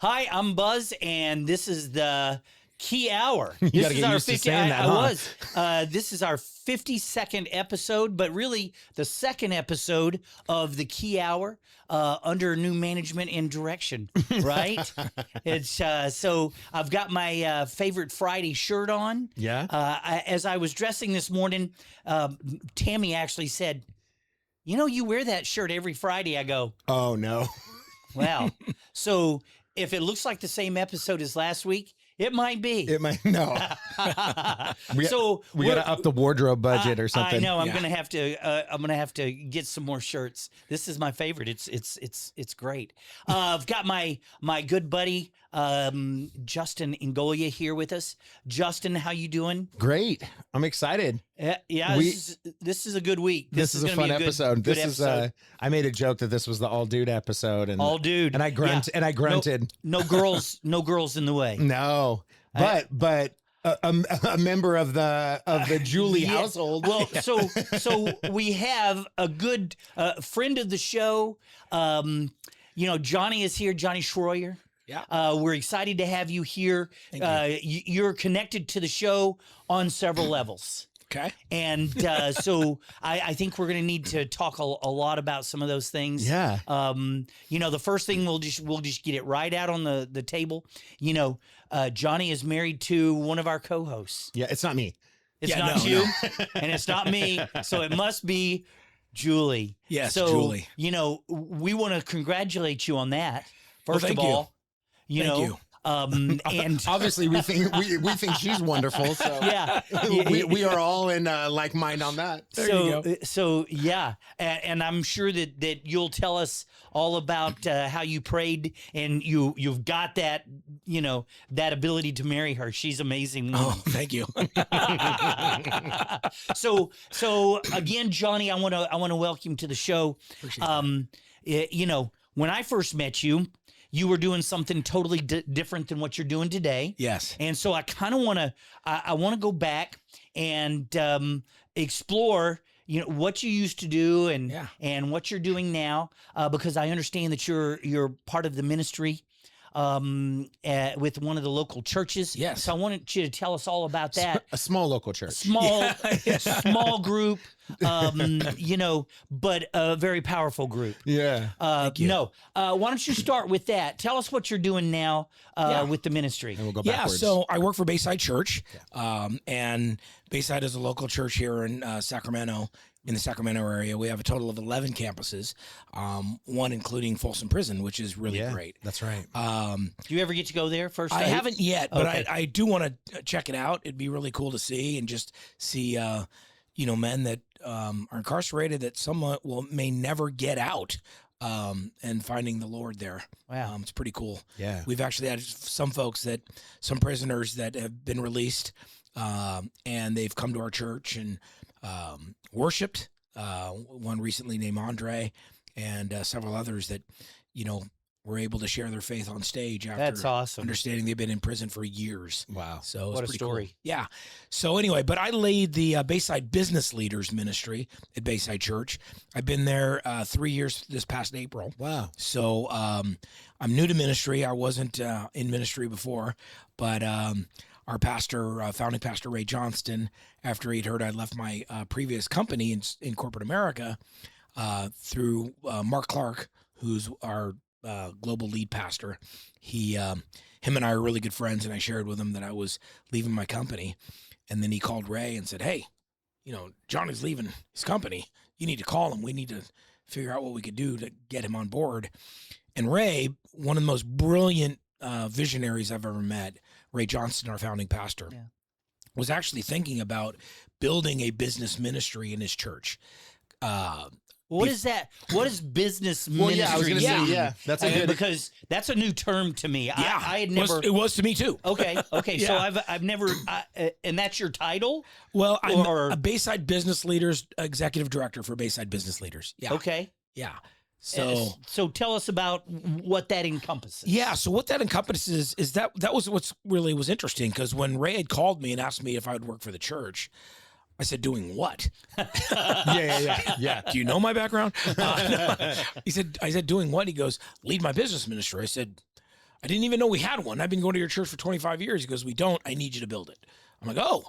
Hi, I'm Buzz, and this is the Key Hour. You This gotta is get our used to 50. saying that, huh? This is our 52nd episode, but really the second episode of the Key Hour under new management and direction. Right? It's so I've got my favorite Friday shirt on. Yeah. As I was dressing this morning, Tammy actually said, "You know, you wear that shirt every Friday." I go, Oh no. "Wow." So if it looks like the same episode as last week, it might be. It might no. we we're- gotta up the wardrobe budget or something. I know. I'm Yeah. gonna have to. I'm gonna have to get some more shirts. This is my favorite. It's great. I've got my good buddy Justin Ingolia here with us. Justin, how you doing? Great. I'm excited. Yeah, this is a good week. This is a gonna fun be a good- episode. good This is episode. I made a joke that this was the all dude episode and All dude. and I grunted. No girls. No girls in the way. No. But a member of the Julie Yeah. household. Well, so we have a good friend of the show. Johnny is here. Johnny Shroyer. Yeah. We're excited to have you here. You're connected to the show on several levels. Okay. And so I think we're going to need to talk a lot about some of those things. Yeah. The first thing we'll just get it right out on the table. Johnny is married to one of our co-hosts. Yeah, it's not me. It's Yeah, not no, you, and it's not me. So it must be Julie. Yes, so, Julie. We want to congratulate you on that. First thank of all, you. Thank you. And Obviously we think she's wonderful. So yeah, we are all in like mind on that. So yeah, and I'm sure that you'll tell us all about how you prayed and you've got that that ability to marry her. She's amazing. Oh, thank you. So again, Johnny, I want to welcome you to the show. When I first met you, you were doing something totally different than what you're doing today. Yes. And so I kind of want to go back and explore what you used to do and what you're doing now, because I understand that you're part of the ministry with one of the local churches. Yes. So I wanted you to tell us all about that. A small local church. Small group, but a very powerful group. Yeah. Why don't you start with that? Tell us what you're doing now with the ministry. And we'll go Yeah. backwards. So I work for Bayside Church, and Bayside is a local church here in Sacramento. In the Sacramento area, we have a total of 11 campuses, one including Folsom Prison, which is really great. That's right. Do you ever get to go there first? I haven't yet, but Okay. I do want to check it out. It'd be really cool to see and just see, men that are incarcerated that some may never get out, and finding the Lord there. Wow. It's pretty cool. Yeah. We've actually had some prisoners that have been released, and they've come to our church and worshipped. One recently named Andre, and several others that, were able to share their faith on stage after That's awesome. understanding they've been in prison for years. Wow. So it's What a pretty story. Cool. Yeah. So anyway, but I lead the Bayside Business Leaders Ministry at Bayside Church. I've been there 3 years this past April. Wow. So I'm new to ministry. I wasn't in ministry before, but our pastor, founding pastor Ray Johnston, after he'd heard I'd left my previous company in corporate America, through Mark Clark, who's our global lead pastor, him and I are really good friends, and I shared with him that I was leaving my company, and then he called Ray and said, "Hey, Johnny's leaving his company. You need to call him. We need to figure out what we could do to get him on board." And Ray, one of the most brilliant visionaries I've ever met, Ray Johnston, our founding pastor, was actually thinking about building a business ministry in his church. What is that? What is business ministry? Yeah, I was going to say, yeah, that's a good. Because that's a new term to me. Yeah, I had never. It was to me too. Okay. So Yeah. I've never, and that's your title. Well, I'm Or- a Bayside Business Leaders executive director for Bayside Business Leaders. Yeah. Okay. Yeah. So tell us about what that encompasses. Yeah, so what that encompasses is that was what's really was interesting, because when Ray had called me and asked me if I would work for the church, I said, "Doing what?" Yeah. Do you know my background? No. I said, "Doing what?" He goes, "Lead my business ministry." I said, I didn't even know we had one. I've been going to your church for 25 years. He goes, we don't. I need you to build it. I'm like, oh.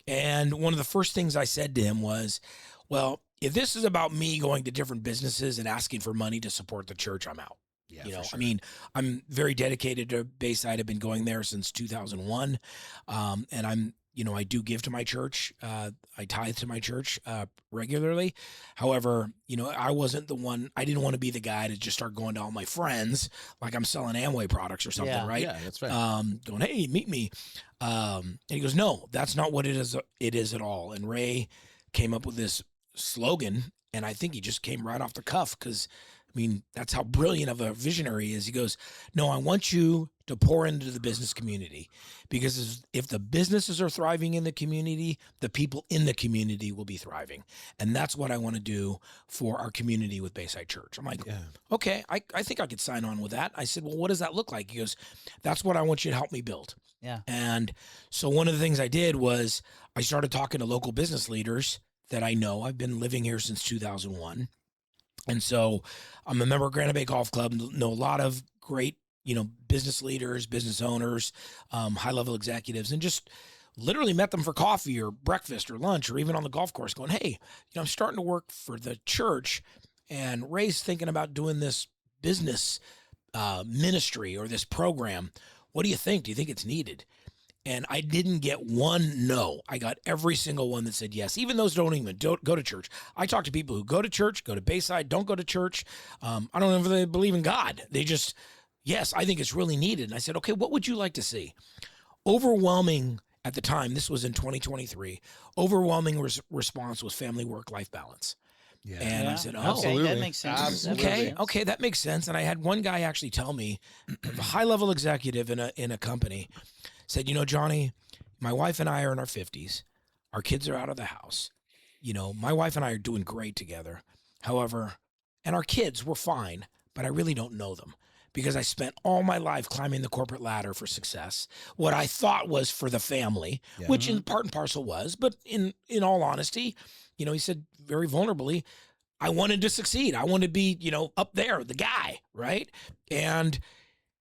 And one of the first things I said to him was, well, if this is about me going to different businesses and asking for money to support the church, I'm out. Yeah, You know, sure. I mean, I'm very dedicated to Bayside. I've been going there since 2001. And I do give to my church. I tithe to my church regularly. However, I wasn't the one. I didn't want to be the guy to just start going to all my friends like I'm selling Amway products or something, Yeah. right? Yeah, that's right. Going, hey, meet me. And he goes, no, that's not what it is. It is at all. And Ray came up with this slogan, and I think he just came right off the cuff because, I mean, that's how brilliant of a visionary he is. He goes, no, I want you to pour into the business community, because if the businesses are thriving in the community, the people in the community will be thriving. And that's what I want to do for our community with Bayside Church. I'm like, okay, I think I could sign on with that. I said, well, what does that look like? He goes, that's what I want you to help me build. Yeah. And so one of the things I did was I started talking to local business leaders that I know. I've been living here since 2001. And so I'm a member of Granite Bay Golf Club, know a lot of great, business leaders, business owners, high-level executives, and just literally met them for coffee or breakfast or lunch or even on the golf course going, hey, I'm starting to work for the church, and Ray's thinking about doing this business ministry or this program. What do you think? Do you think it's needed? And I didn't get one no. I got every single one that said yes. Even those don't go to church. I talk to people who go to church, go to Bayside, don't go to church. I don't know if they believe in God. They just, yes, I think it's really needed. And I said, okay, what would you like to see? Overwhelming at the time, this was in 2023, overwhelming response was family work-life balance. Yeah. And I said, oh, Absolutely. Okay, that makes sense. Absolutely. okay, that makes sense. And I had one guy actually tell me, a high-level executive in a company, said, Johnny, my wife and I are in our 50s. Our kids are out of the house. My wife and I are doing great together. However, and our kids were fine, but I really don't know them because I spent all my life climbing the corporate ladder for success. What I thought was for the family, which in part and parcel was, but in all honesty, he said very vulnerably, I wanted to succeed. I wanted to be, up there, the guy, right? And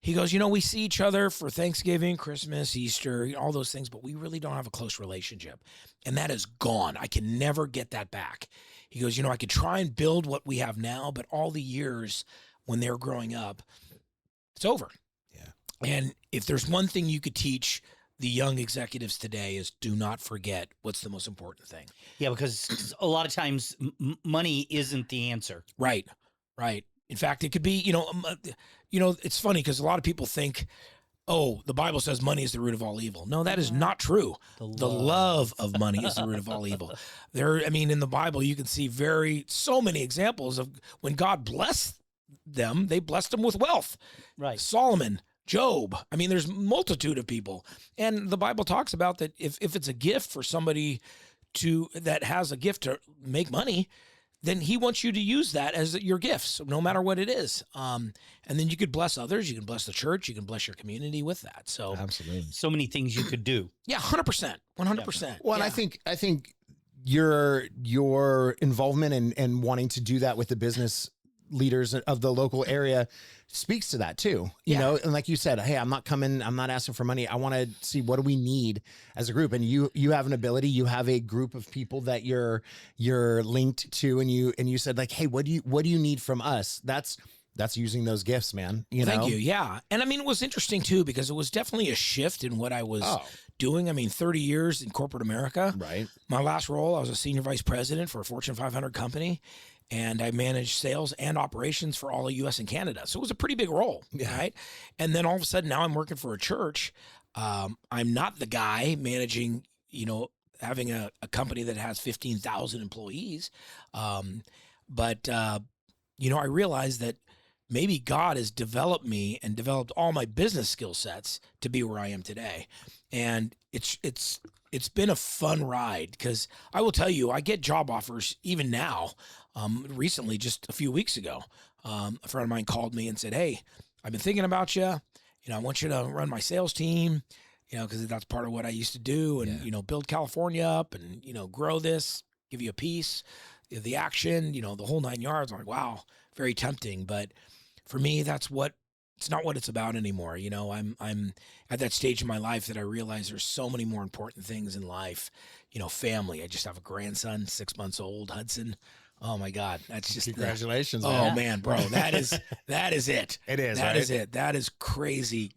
he goes, we see each other for Thanksgiving, Christmas, Easter, all those things, but we really don't have a close relationship. And that is gone. I can never get that back. He goes, I could try and build what we have now, but all the years when they were growing up, it's over. Yeah. And if there's one thing you could teach the young executives today is do not forget what's the most important thing. Yeah, because a lot of times money isn't the answer. Right. In fact, it could be, it's funny because a lot of people think, oh, the Bible says money is the root of all evil. No, that is not true. The love of money is the root of all evil. In the Bible, you can see so many examples of when God blessed them, they blessed them with wealth. Right. Solomon, Job. There's a multitude of people. And the Bible talks about that if it's a gift for somebody that has a gift to make money, then he wants you to use that as your gifts, no matter what it is. And then you could bless others. You can bless the church. You can bless your community with that. So Absolutely. So many things you could do. yeah, 100%, 100%. Well, and I think your involvement and wanting to do that with the business leaders of the local area speaks to that too. You know, and like you said, hey, I'm not asking for money. I want to see what do we need as a group. And you have an ability, you have a group of people that you're linked to, and you said like, hey, what do you need from us? That's using those gifts, man. Thank you. Yeah. And it was interesting too, because it was definitely a shift in what I was doing. 30 years in corporate America. Right. My last role, I was a senior vice president for a Fortune 500 company. And I managed sales and operations for all of U.S. and Canada. So it was a pretty big role, right? And then all of a sudden, now I'm working for a church. I'm not the guy managing, having a company that has 15,000 employees. But I realized that maybe God has developed me and developed all my business skill sets to be where I am today. And it's been a fun ride because I will tell you, I get job offers even now. Recently, just a few weeks ago, a friend of mine called me and said, hey, I've been thinking about you. I want you to run my sales team, because that's part of what I used to do and, build California up and, grow this, give you a piece, the action, the whole 9 yards. I'm like, wow, very tempting. But for me, that's what it's not what it's about anymore. You know, I'm at that stage in my life that I realize there's so many more important things in life. You know, family. I just have a grandson, 6 months old, Hudson. Oh my God, that's just congratulations. Oh man, bro, that is it. It is. That right? is it. That is crazy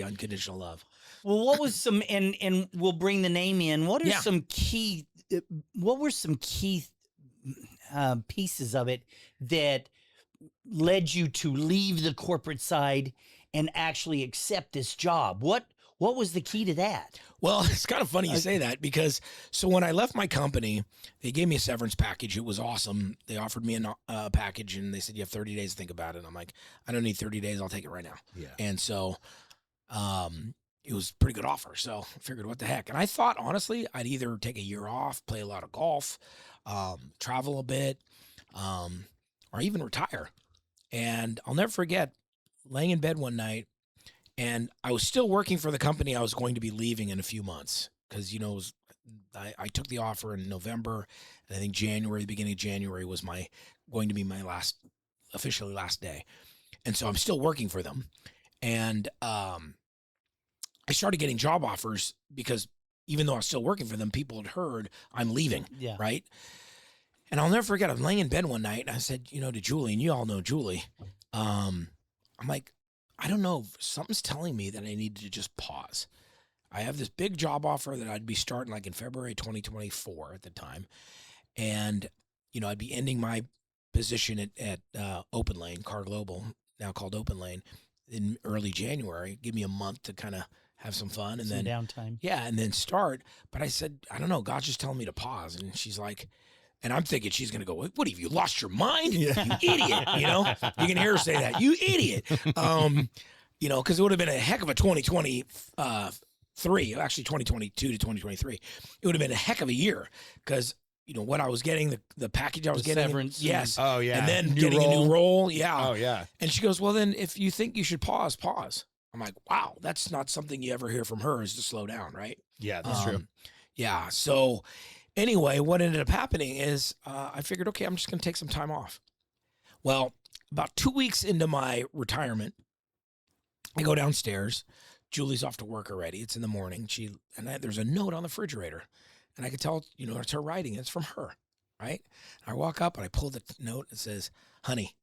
unconditional love. Well, what was some, and we'll bring the name in. What are Yeah. some key? What were some key pieces of it that led you to leave the corporate side and actually accept this job? What was the key to that? Well, it's kind of funny you say that because so when I left my company, they gave me a severance package. It was awesome. They offered me a package and they said, you have 30 days to think about it. And I'm like, I don't need 30 days. I'll take it right now. Yeah. And so it was a pretty good offer. So I figured, what the heck? And I thought, honestly, I'd either take a year off, play a lot of golf, travel a bit, or even retire. And I'll never forget laying in bed one night, and I was still working for the company I was going to be leaving in a few months because, you know, I took the offer in November, and I think the beginning of January was going to be my officially last day. And so I'm still working for them. And I started getting job offers because even though I was still working for them, people had heard I'm leaving, right? And I'll never forget, I'm laying in bed one night, and I said, you know, to Julie, and you all know Julie, I'm like, I don't know, something's telling me that I need to just pause. I have this big job offer that I'd be starting like in February 2024 at the time. And, you know, I'd be ending my position at Open Lane, Car Global, now called Open Lane, in early January. Give me a month to kind of have some fun and Some then downtime. Yeah, and then start. But I said, I don't know, God's just telling me to pause. And she's like, and I'm thinking she's going to go, what have you lost your mind? You idiot. You know, you can hear her say that, you idiot. You know, because it would have been a heck of a 2023, actually 2022 to 2023. It would have been a heck of a year because, you know, what I was getting, the package I was getting. Severance. Yes. Oh, yeah. And then New getting role. a new role. Yeah. Oh, yeah. And she goes, well, then if you think you should pause. I'm like, wow, that's not something you ever hear from her, is to slow down, right? Yeah, that's true. Yeah. So anyway, what ended up happening is I figured, okay, I'm just going to take some time off. Well, about 2 weeks into my retirement, I go downstairs. Julie's off to work already. It's in the morning. There's a note on the refrigerator, and I could tell, you know, it's her writing. It's from her, right? I walk up and I pull the note. It says, honey,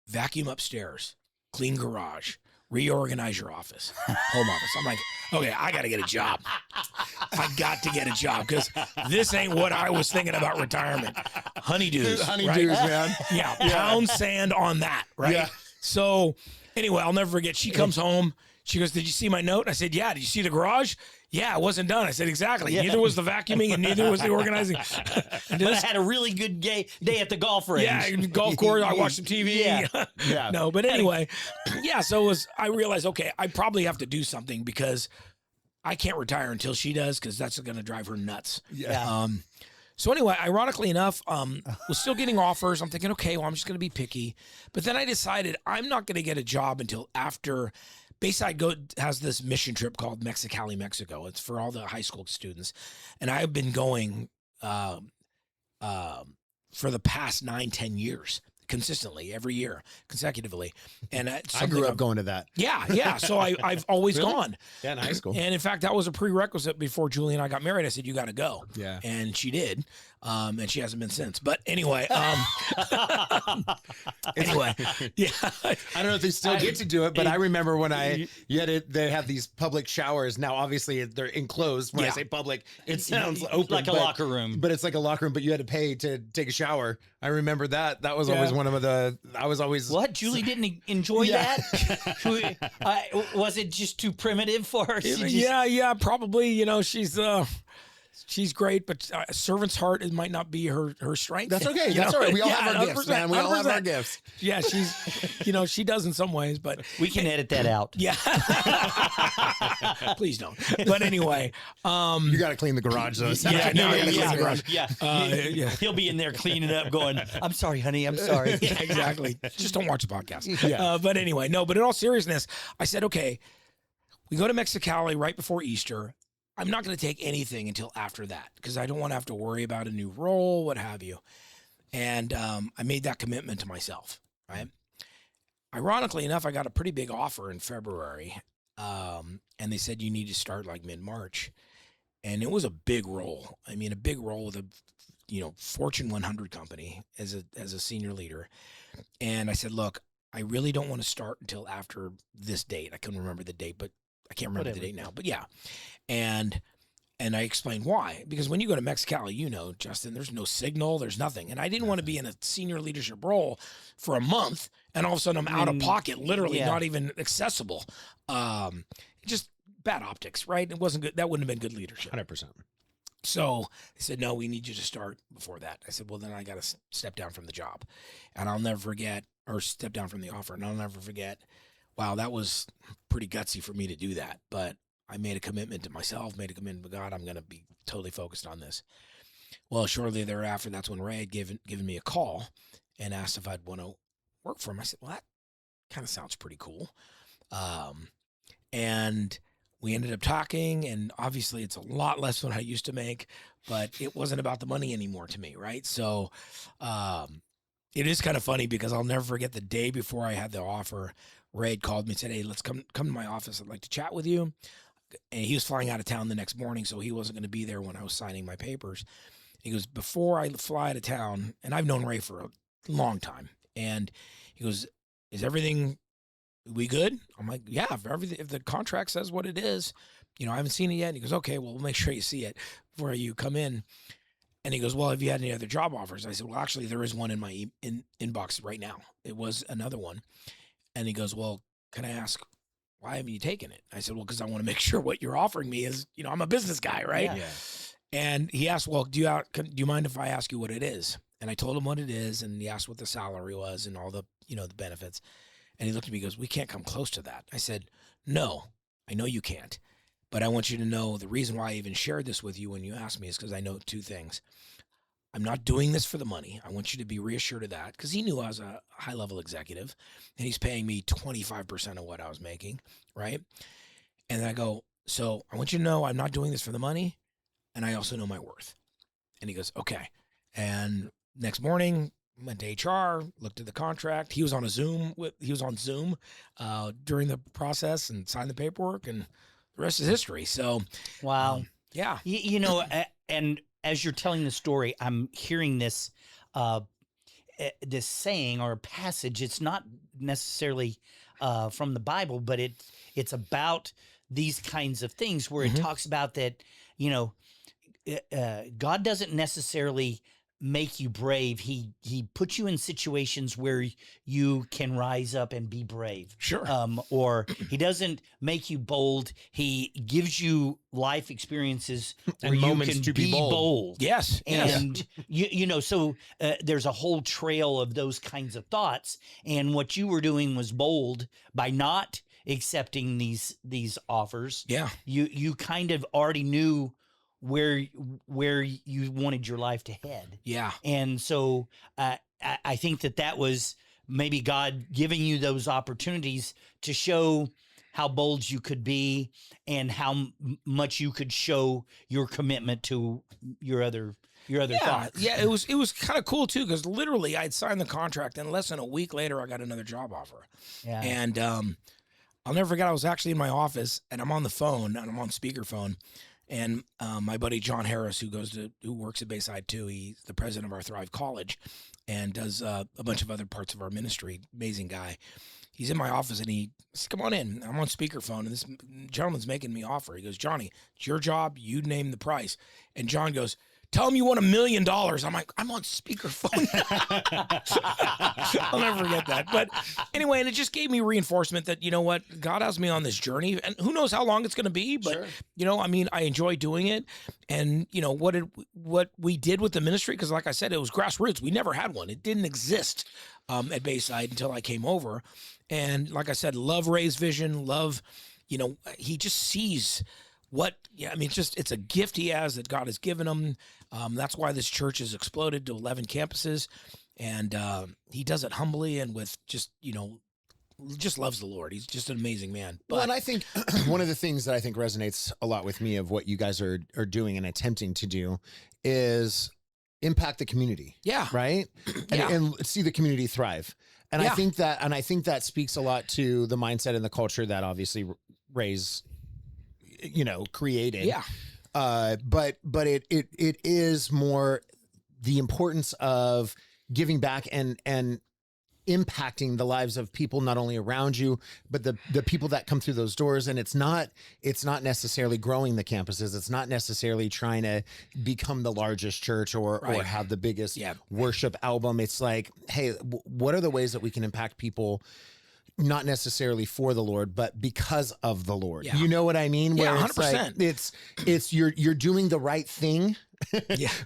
vacuum upstairs, clean garage, reorganize your office, home office. I'm like, okay, I got to get a job. I got to get a job because this ain't what I was thinking about retirement. Honeydews. Honeydews, right? man. Yeah, pound sand on that, right? Yeah. So anyway, I'll never forget. She comes home. She goes, did you see my note? I said, yeah. Did you see the garage? Yeah, it wasn't done. I said, exactly. Yeah. Neither was the vacuuming and neither was the organizing. But I had a really good day at the golf range. Yeah, golf course. I watched some TV. Yeah. No, but anyway, yeah. So I realized, okay, I probably have to do something because I can't retire until she does because that's going to drive her nuts. Yeah. So anyway, ironically enough, was still getting offers. I'm thinking, okay, well, I'm just going to be picky. But then I decided I'm not going to get a job until after Bayside has this mission trip called Mexicali, Mexico. It's for all the high school students. And I've been going for the past 9-10 years, consistently, every year, consecutively. And I grew up going to that. Yeah. So I've always Really? gone. Yeah, in high school. And in fact, that was a prerequisite before Julie and I got married. I said, you got to go. Yeah. And she did. And she hasn't been since. But anyway, anyway, yeah. I don't know if they still get to do it, but I remember when they have these public showers. Now, obviously, they're enclosed. When I say public, it sounds open. Like a locker room. But it's like a locker room, but you had to pay to take a shower. I remember that. That was always one of I was always... What? Julie didn't enjoy that? Was it just too primitive for her? Yeah, probably. You know, she's great, but servant's heart, it might not be her strength. That's okay. That's all right. We all have our gifts, man. We all have our 100%. gifts. Yeah, she does in some ways, but We can edit that out. yeah. Please don't. But anyway, You got to clean the garage, though. Yeah. He'll be in there cleaning up going, I'm sorry, honey, I'm sorry. yeah, exactly. Just don't watch the podcast. Yeah. But anyway, no, but in all seriousness, I said, okay, we go to Mexicali right before Easter. I'm not going to take anything until after that because I don't want to have to worry about a new role, what have you. And I made that commitment to myself, right? ironically enough, I got a pretty big offer in February. And they said, you need to start like mid-March. And it was a big role. I mean, a big role with a, Fortune 100 company as a senior leader. And I said, look, I really don't want to start until after this date. I couldn't remember the date, but I can't remember the date now, but yeah. And I explained why, because when you go to Mexicali, Justin, there's no signal, there's nothing. And I didn't want to be in a senior leadership role for a month and all of a sudden I'm out of pocket, literally not even accessible. Just bad optics, right? It wasn't good. That wouldn't have been good leadership. 100%. So they said, no, we need you to start before that. I said, well, then I got to step down from the job. And I'll never forget, or step down from the offer. And I'll never forget, wow, that was pretty gutsy for me to do that. But I made a commitment to myself, made a commitment to God. I'm going to be totally focused on this. Well, shortly thereafter, that's when Ray had given me a call and asked if I'd want to work for him. I said, well, that kind of sounds pretty cool. And we ended up talking, and obviously it's a lot less than I used to make, but it wasn't about the money anymore to me, right? So it is kind of funny because I'll never forget the day before I had the offer, Ray had called me and said, hey, let's come to my office. I'd like to chat with you. And he was flying out of town the next morning, so he wasn't going to be there when I was signing my papers. He goes, before I fly out of town, and I've known Ray for a long time, and he goes, is everything... we good? I'm like, yeah, if the contract says what it is, I haven't seen it yet. And he goes, okay, well, we'll make sure you see it before you come in. And he goes, well, have you had any other job offers? I said, well, actually there is one in my inbox right now. It was another one. And he goes, well, can I ask, why haven't you taken it? I said, well, because I want to make sure what you're offering me is, I'm a business guy, right? Yeah. And he asked, well, do you mind if I ask you what it is? And I told him what it is. And he asked what the salary was and all the, the benefits. And he looked at me and goes, we can't come close to that. I said, no, I know you can't. But I want you to know the reason why I even shared this with you when you asked me is because I know two things. I'm not doing this for the money. I want you to be reassured of that, because he knew I was a high-level executive, and he's paying me 25% of what I was making, right? And I go, so I want you to know I'm not doing this for the money, and I also know my worth. And he goes, okay. And next morning, went to HR, looked at the contract. He was on Zoom during the process and signed the paperwork, and the rest is history. So, wow. Yeah. And as you're telling the story, I'm hearing this saying or passage. It's not necessarily from the Bible, but it's about these kinds of things where it talks about that, God doesn't necessarily make you brave. He puts you in situations where you can rise up and be brave. Sure. Or he doesn't make you bold. He gives you life experiences where and you moments can to be bold. Yes. And so there's a whole trail of those kinds of thoughts. And what you were doing was bold by not accepting these offers. Yeah. You kind of already knew where you wanted your life to head. Yeah. And so I think that was maybe God giving you those opportunities to show how bold you could be and how much you could show your commitment to your other thoughts. Yeah, it was kind of cool too, because literally I'd signed the contract and less than a week later I got another job offer. Yeah. And I'll never forget, I was actually in my office and I'm on the phone and I'm on speakerphone. And my buddy John Harris, who works at Bayside too, he's the president of our Thrive College and does a bunch of other parts of our ministry. Amazing guy. He's in my office and he says, come on in. I'm on speakerphone and this gentleman's making me offer. He goes, Johnny, it's your job. You name the price. And John goes, tell him you want $1 million. I'm like, I'm on speakerphone. I'll never forget that. But anyway, and it just gave me reinforcement that, you know what, God has me on this journey, and who knows how long it's going to be, but sure. I enjoy doing it. And what we did with the ministry, because like I said, it was grassroots. We never had one. It didn't exist at Bayside until I came over. And like I said, love Ray's vision, he just sees it's a gift he has that God has given him. That's why this church has exploded to 11 campuses. And he does it humbly and with just loves the Lord. He's just an amazing man. Well, and I think one of the things that I think resonates a lot with me of what you guys are doing and attempting to do is impact the community. Yeah. Right? And see the community thrive. And I think that speaks a lot to the mindset and the culture that obviously Ray's, created. Yeah. But it is more the importance of giving back and impacting the lives of people not only around you, but the people that come through those doors. And it's not necessarily growing the campuses. It's not necessarily trying to become the largest church or have the biggest worship album. It's like, hey, what are the ways that we can impact people? Not necessarily for the Lord, but because of the Lord. Yeah. You know what I mean? Where 100%. It's you're doing the right thing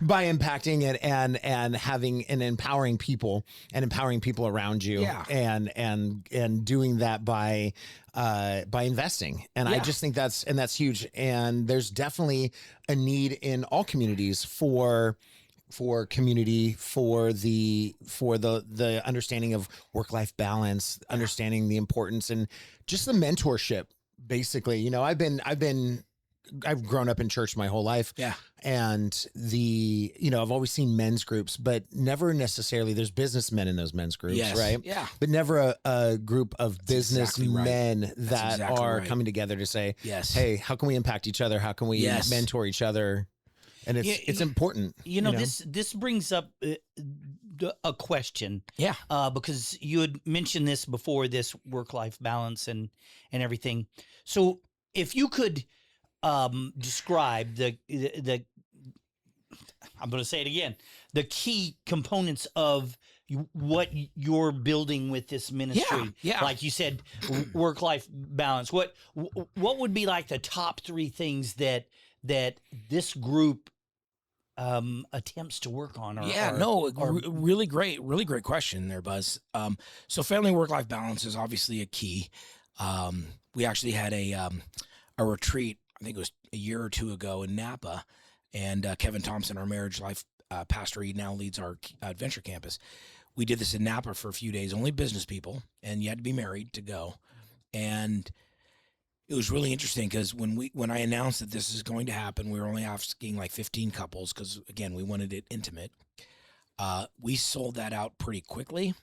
by impacting it and having and empowering people around you. Yeah. And doing that by investing. And I just think that's huge. And there's definitely a need in all communities for community, for the understanding of work-life balance, understanding the importance and just the mentorship, basically. I've grown up in church my whole life. Yeah. And I've always seen men's groups, but never necessarily there's businessmen in those men's groups, right? Yeah. But never a group of businessmen that are coming together to say, hey, how can we impact each other? How can we mentor each other? And it's important. This brings up a question. Yeah. Because you had mentioned this before, this work-life balance and everything. So if you could describe the I'm going to say it again, the key components of what you're building with this ministry. Yeah. Like you said, work-life balance. What would be like the top 3 things that this group attempts to work on? Really great question there, Buzz. So family work-life balance is obviously a key. We actually had a retreat, I think it was a year or 2 ago in Napa, and Kevin Thompson, our marriage life pastor, he now leads our adventure campus. We did this in Napa for a few days, only business people, and you had to be married to go. And it was really interesting because when I announced that this is going to happen, we were only asking like 15 couples because, again, we wanted it intimate. We sold that out pretty quickly.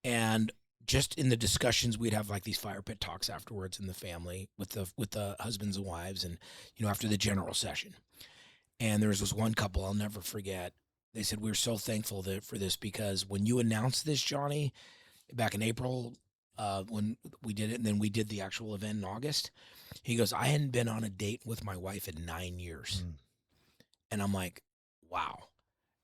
And just in the discussions, we'd have like these fire pit talks afterwards in the family with the husbands and wives and, after the general session. And there was this one couple I'll never forget. They said, we're so thankful for this because when you announced this, Johnny, back in April, when we did it, and then we did the actual event in August, he goes, I hadn't been on a date with my wife in 9 years. And I'm like, wow.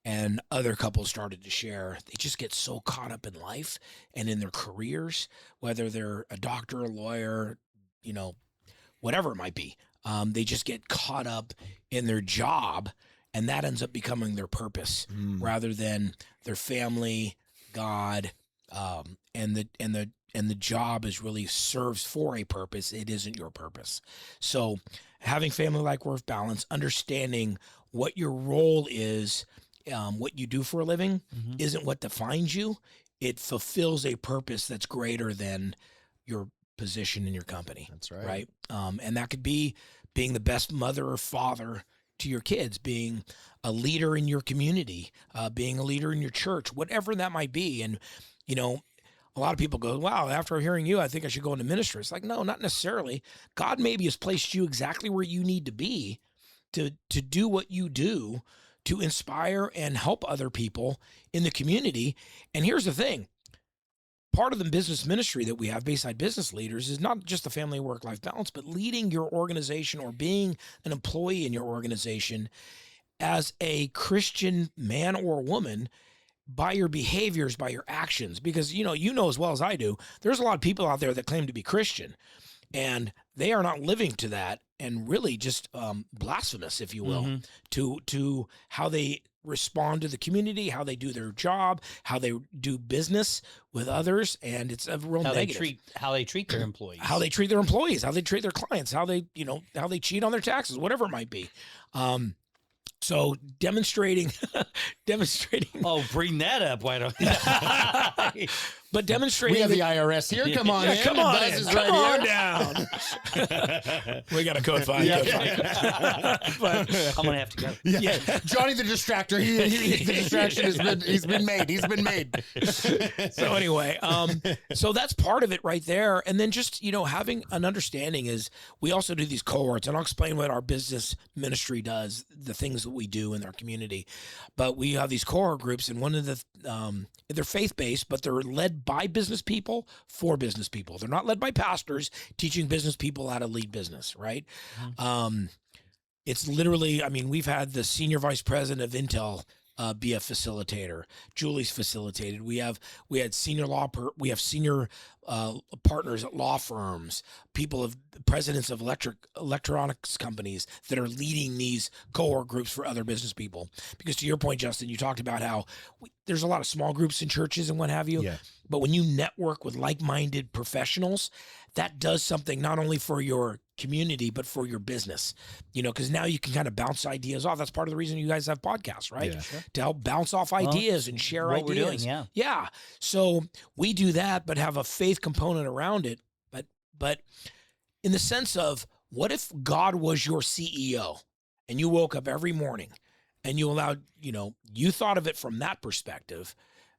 And other couples started to share, they just get so caught up in life and in their careers, whether they're a doctor, a lawyer, whatever it might be. They just get caught up in their job, and that ends up becoming their purpose rather than their family, God, and the job is really serves for a purpose. It isn't your purpose. So having family like work balance, understanding what your role is, what you do for a living isn't what defines you. It fulfills a purpose that's greater than your position in your company. That's right. Right. And that could be being the best mother or father to your kids, being a leader in your community, being a leader in your church, whatever that might be. And, a lot of people go, wow, after hearing you, I think I should go into ministry. It's like, no, not necessarily. God maybe has placed you exactly where you need to be to do what you do, to inspire and help other people in the community. And here's the thing. Part of the business ministry that we have, Bayside Business Leaders, is not just the family work-life balance, but leading your organization or being an employee in your organization as a Christian man or woman by your behaviors, by your actions. Because, you know as well as I do, there's a lot of people out there that claim to be Christian, and they are not living to that, and really just blasphemous, if you will, to how they respond to the community, how they do their job, how they do business with others, and it's a real negative. How they treat their employees, how they treat their employees, how they treat their clients, how they cheat on their taxes, whatever it might be. So demonstrating. Oh, bring that up. Why don't? But demonstrating, we have the IRS here. Come on, in. Come on, Buzz is come right on here. down. We got a code 5. I'm gonna have to go. Yeah. Johnny the distractor. The distraction he's been made. He's been made. So anyway, so that's part of it right there. And then just, having an understanding is we also do these cohorts, and I'll explain what our business ministry does, the things that we do in our community. But we have these cohort groups, and one of the, they're faith-based, but they're led by business people for business people. They're not led by pastors teaching business people how to lead business, right? Mm-hmm. It's literally, we've had the senior vice president of Intel be a facilitator. Julie's facilitated. We have senior partners at law firms, presidents of electronics companies that are leading these cohort groups for other business people. Because to your point, Justin, you talked about how there's a lot of small groups in churches and what have you. Yeah. But when you network with like-minded professionals, that does something not only for your community, but for your business, because now you can kind of bounce ideas off. That's part of the reason you guys have podcasts, right? Yeah, sure. To help bounce off ideas and share what ideas. We're doing, yeah. Yeah. So we do that, but have a faith component around it. But in the sense of, what if God was your CEO and you woke up every morning and you allowed, you thought of it from that perspective?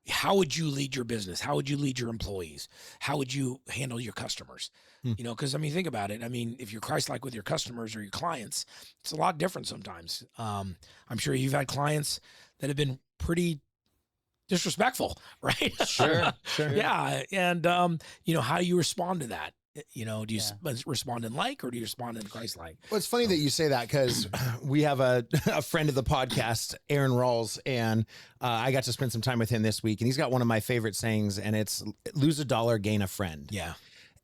How would you lead your business? How would you lead your employees? How would you handle your customers? Because think about it. If you're Christ-like with your customers or your clients, it's a lot different sometimes. I'm sure you've had clients that have been pretty disrespectful, right? Sure. Yeah. And, how do you respond to that? Do you respond in like, or do you respond in Christ-like? Well, it's funny that you say that, because we have a friend of the podcast, Aaron Rawls, and I got to spend some time with him this week, and he's got one of my favorite sayings, and it's lose a dollar, gain a friend. Yeah.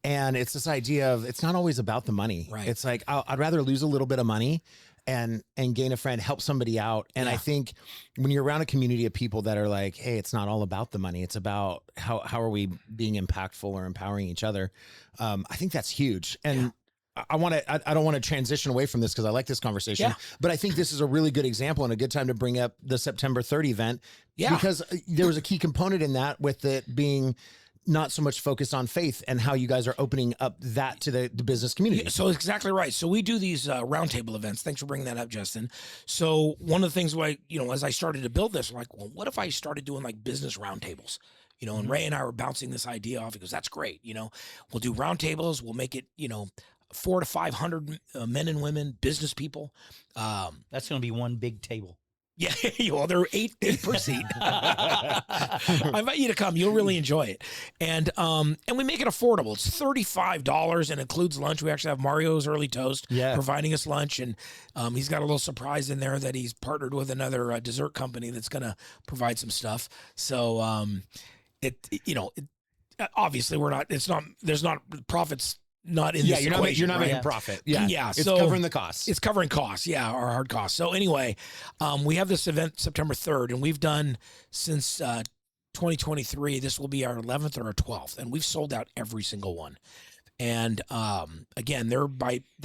And it's this idea of, it's not always about the money. Right. It's like, I'd rather lose a little bit of money and gain a friend, help somebody out. And I think when you're around a community of people that are like, hey, it's not all about the money. It's about how are we being impactful or empowering each other. I think that's huge. And I don't want to transition away from this, because I like this conversation, but I think this is a really good example and a good time to bring up the September 3rd event, because there was a key component in that, with it being not so much focused on faith, and how you guys are opening up that to the business community. Yeah, so exactly right. So we do these roundtable events. Thanks for bringing that up, Justin. So one of the things as I started to build this, I'm like, well, what if I started doing like business roundtables? And Ray and I were bouncing this idea off, because that's great. We'll do roundtables. We'll make it, 400 to 500 men and women, business people. That's going to be one big table. Yeah, well, they're eight per seat. I invite you to come. You'll really enjoy it. And we make it affordable. It's $35 and includes lunch. We actually have Mario's Early Toast providing us lunch. And he's got a little surprise in there that he's partnered with another dessert company that's going to provide some stuff. So obviously there's not profits. Not in this equation, you're not making profit. Yeah. It's covering the costs. It's covering costs. Yeah, our hard costs. So anyway, we have this event September 3rd, and we've done since 2023. This will be our 11th or our 12th, and we've sold out every single one. And again, they're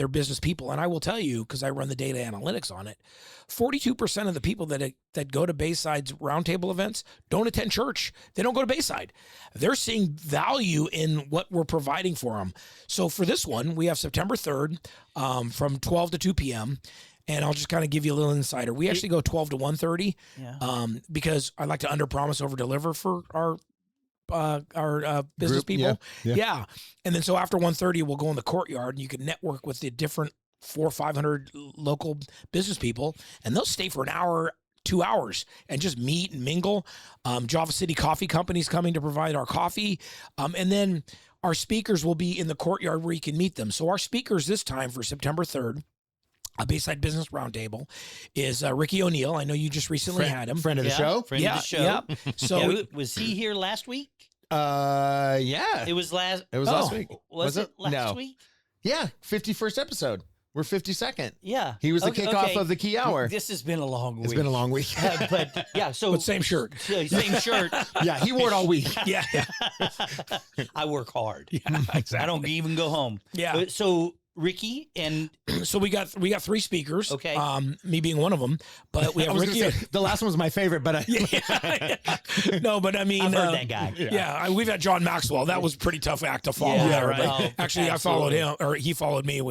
business people, and I will tell you, because I run the data analytics on it, 42% of the people that go to Bayside's roundtable events don't attend church. They don't go to Bayside. They're seeing value in what we're providing for them. So for this one, we have September 3rd from 12 to 2 p.m. And I'll just kind of give you a little insider. We actually go 12 to 1:30 because I like to under-promise, over-deliver for our business people. Yeah. And then so after 1:30, we'll go in the courtyard, and you can network with the different 400 or 500 local business people, and they'll stay for an hour, 2 hours, and just meet and mingle. Java City Coffee Company's coming to provide our coffee. And then our speakers will be in the courtyard where you can meet them. So our speakers this time for September 3rd, a Bayside Business Roundtable, is Ricky O'Neill. I know you just recently had him. Friend of the show. Friend of the show. Yeah. So was he here last week? Yeah. It was last week. Was it last week? Yeah. 51st episode. We're 52nd. Yeah. He was the kickoff of the key hour. This has been a long week. It's been a long week. But yeah, but same shirt. Same shirt. Yeah, he wore it all week. Yeah. I work hard. Yeah, exactly. I don't even go home. Yeah. So Ricky and So we got 3 speakers. Okay. Me being one of them, but we have Ricky. The last one was my favorite, but No, but I mean, I've heard that guy. Yeah, we've had John Maxwell. That was a pretty tough act to follow. Yeah, there, right. but Oh, actually, absolutely. I followed him, or he followed me,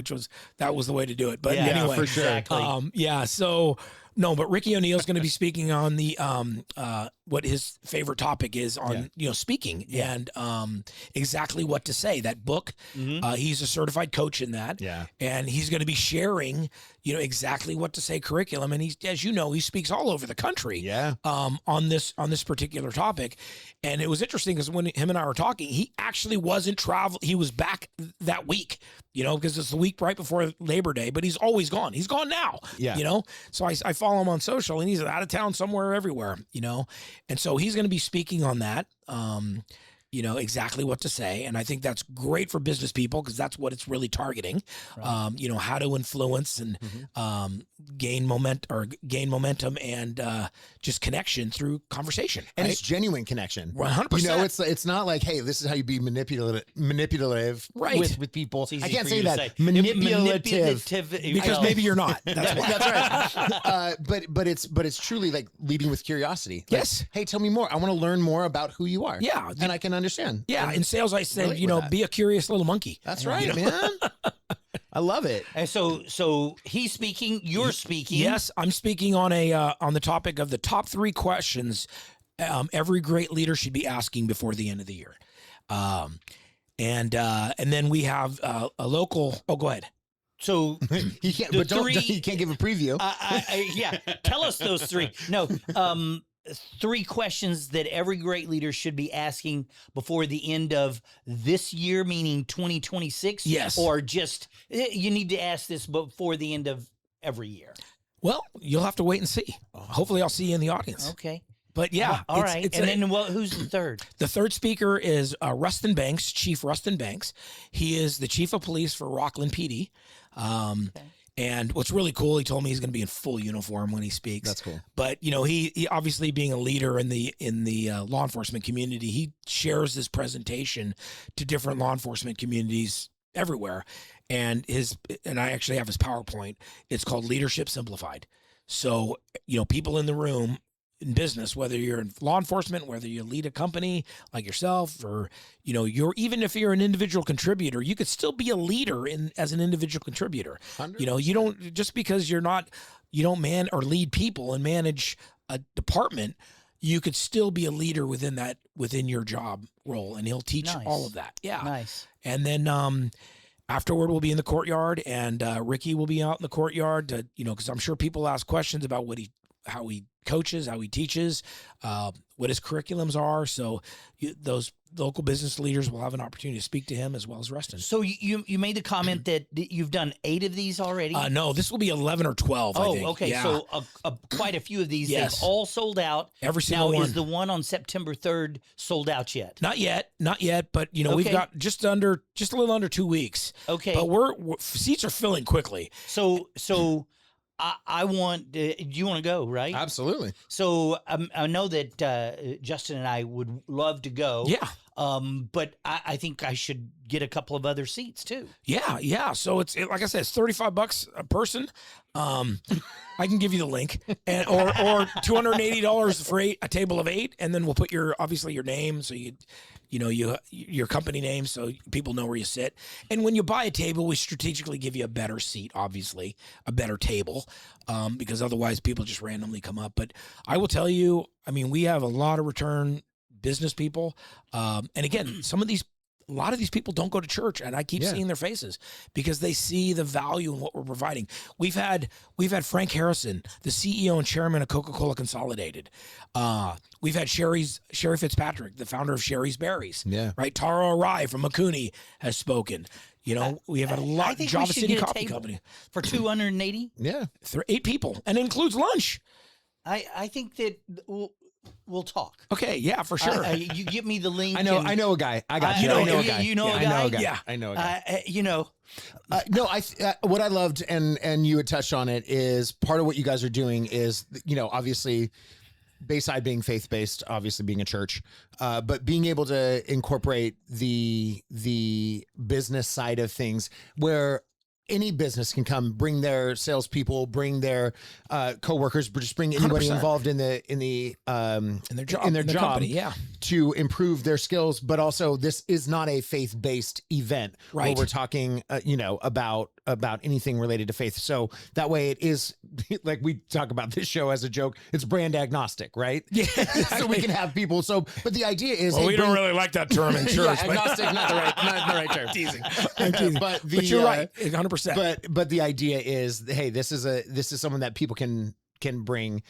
that was the way to do it. But Yeah, anyway, for sure. Exactly. So no, but Ricky O'Neill's going to be speaking on the what his favorite topic is on speaking and exactly what to say. That book, he's a certified coach in that, and he's going to be sharing exactly what to say curriculum. And he's, as you know, he speaks all over the country, on this particular topic. And it was interesting because when him and I were talking, he actually wasn't travel. He was back that week, because it's the week right before Labor Day. But he's always gone. He's gone now, So I follow him on social, and he's out of town somewhere, everywhere, And so he's going to be speaking on that, exactly what to say. And I think that's great for business people because that's what it's really targeting, right. How to influence and gain momentum and just connection through conversation. And right? it's genuine connection. 100%. It's not like, hey, this is how you be manipulative right. with people. I can't for say you to that. say. Manipulative. Because maybe you're not. That's why. That's right. But it's truly like leading with curiosity. Like, yes. Hey, tell me more. I want to learn more about who you are. Yeah. And I can understand. Yeah. And In sales, I said, be a curious little monkey. That's right, man. I love it. And so he's speaking, you're speaking. Yes, I'm speaking on on the topic of the top 3 questions every great leader should be asking before the end of the year. And then we have a local. Oh, go ahead. So he can't. But he can't give a preview. Tell us those 3. No. 3 questions that every great leader should be asking before the end of this year, meaning 2026. Yes. Or just you need to ask this before the end of every year. Well, you'll have to wait and see. Hopefully, I'll see you in the audience. Okay. But yeah, all right. And then who's the third? The third speaker is Rustin Banks, Chief Rustin Banks. He is the chief of police for Rockland PD. Okay. And what's really cool, he told me he's going to be in full uniform when he speaks. That's cool. But he obviously being a leader in the law enforcement community, he shares this presentation to different law enforcement communities everywhere. And I actually have his PowerPoint. It's called Leadership Simplified. So people in the room in business, whether you're in law enforcement, whether you lead a company like yourself, or even if you're an individual contributor, you could still be a leader as an individual contributor. 100%. You don't, just because you don't man or lead people and manage a department, you could still be a leader within your job role, and he'll teach all of that. Yeah, nice. And then afterward, we'll be in the courtyard, and Ricky will be out in the courtyard to because I'm sure people ask questions about how he coaches, how he teaches, what his curriculums are. So those local business leaders will have an opportunity to speak to him as well as Rustin. So you made the comment that you've done 8 of these already? No, this will be 11 or 12, I think. Okay. Yeah. So quite a few of these, yes. They've all sold out. Every single one. Is the one on September 3rd sold out yet? Not yet. But we've got just a little under 2 weeks. Okay. But seats are filling quickly. So I want. Do you want to go? Right. Absolutely. So I know that Justin and I would love to go. Yeah. But I think I should get a couple of other seats too. Yeah. So it's like I said, it's $35 a person. I can give you the link, or $280 for a table of 8, and then we'll put your name, so your company name, so people know where you sit. And when you buy a table, we strategically give you a better seat, obviously a better table, because otherwise people just randomly come up. But I will tell you, we have a lot of return business people, and again, a lot of these people don't go to church, and I keep seeing their faces because they see the value in what we're providing. We've had Frank Harrison, the CEO and chairman of Coca-Cola Consolidated. We've had Sherry Fitzpatrick, the founder of Sherry's Berries. Yeah. Right. Tara Arai from Makuni has spoken. We have had a lot. Java City Coffee Company for 280. Yeah. 8 people, and it includes lunch. I think that we'll talk. Okay, yeah, for sure. You give me the link. I know a guy. I got you. I know a guy. You know a guy? Yeah, I know a guy. No, what I loved, and you had touched on it, is part of what you guys are doing is, obviously Bayside being faith-based, obviously being a church, but being able to incorporate the business side of things, where any business can come, bring their salespeople, bring their coworkers, just bring anybody 100%. involved in their job company, to improve their skills. But also, this is not a faith-based event where Right. we're talking, about anything related to faith. So that way, it is like we talk about this show as a joke. It's brand agnostic, right? Yeah. So we can have people. So, but the idea is, Well, we don't really like that term in church. yeah, agnostic, not the right term. Teasing. But But you're right, 100%. But the idea is, hey, this is someone that people can bring,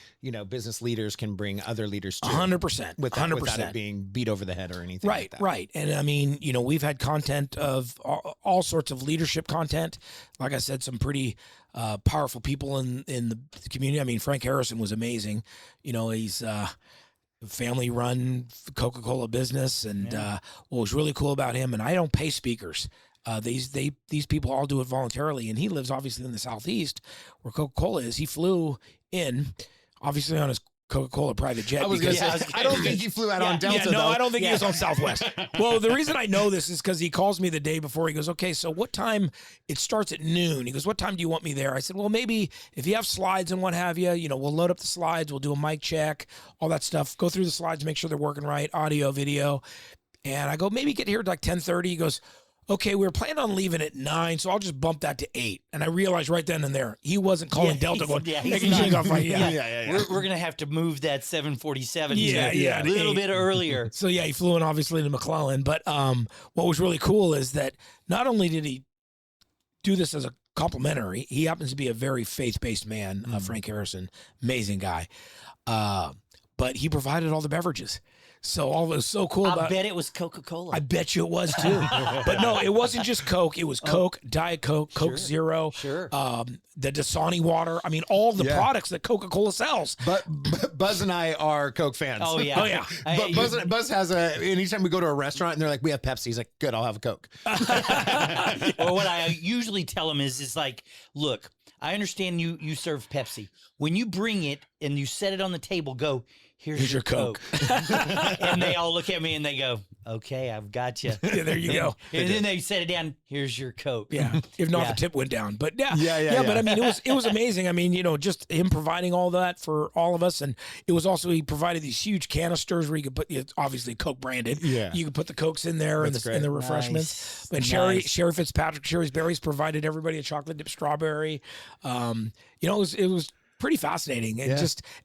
business leaders can bring other leaders to 100%. without 100%. it being beat over the head or anything. Right, like that. right. And I mean, we've had content of all sorts of leadership content. Like I said, some pretty powerful people in the community. I mean, Frank Harrison was amazing. He's family-run Coca-Cola business, and what was really cool about him, and I don't pay speakers. These people all do it voluntarily, and he lives obviously in the Southeast where Coca-Cola is. He flew in, obviously on his Coca-Cola private jet. I was going to say, I don't think he flew out on Delta. No, though. I don't think he was on Southwest. Well, the reason I know this is because he calls me the day before. He goes, okay, so what time? It starts at noon. He goes, what time do you want me there? I said, well, maybe if you have slides and what have you, we'll load up the slides. We'll do a mic check, all that stuff. Go through the slides, make sure they're working right, audio, video. And I go, maybe get here at like 10:30. He goes, okay, we were planning on leaving at 9, so I'll just bump that to 8. And I realized right then and there, he wasn't calling Delta going, he's not, We're going to have to move that 747 a little bit earlier. So, he flew in, obviously, to McClellan. But what was really cool is that not only did he do this as a complimentary, he happens to be a very faith-based man, Frank Harrison, amazing guy. But he provided all the beverages. So all it was so cool about I bet it was Coca-Cola. I bet you it was too. But no, it wasn't just Coke. It was Coke, Diet Coke, Coke Zero, the Dasani water. I mean, all the products that Coca-Cola sells. But Buzz and I are Coke fans. Oh yeah. But Buzz has anytime we go to a restaurant and they're like, we have Pepsi. He's like, good, I'll have a Coke. Well, what I usually tell them is like, look, I understand you serve Pepsi. When you bring it and you set it on the table, go, here's your Coke. And they all look at me and they go, okay, I've got you. Yeah, there you go. And then they set it down, here's your Coke. Yeah. If not, the tip went down. But yeah. But I mean, it was amazing. I mean, just him providing all that for all of us. And it was also, he provided these huge canisters where you could put, it's obviously Coke branded. Yeah. You could put the Cokes in there and the refreshments. Nice. But Sherry Fitzpatrick, Sherry's Berries provided everybody a chocolate dip strawberry. It was pretty fascinating. And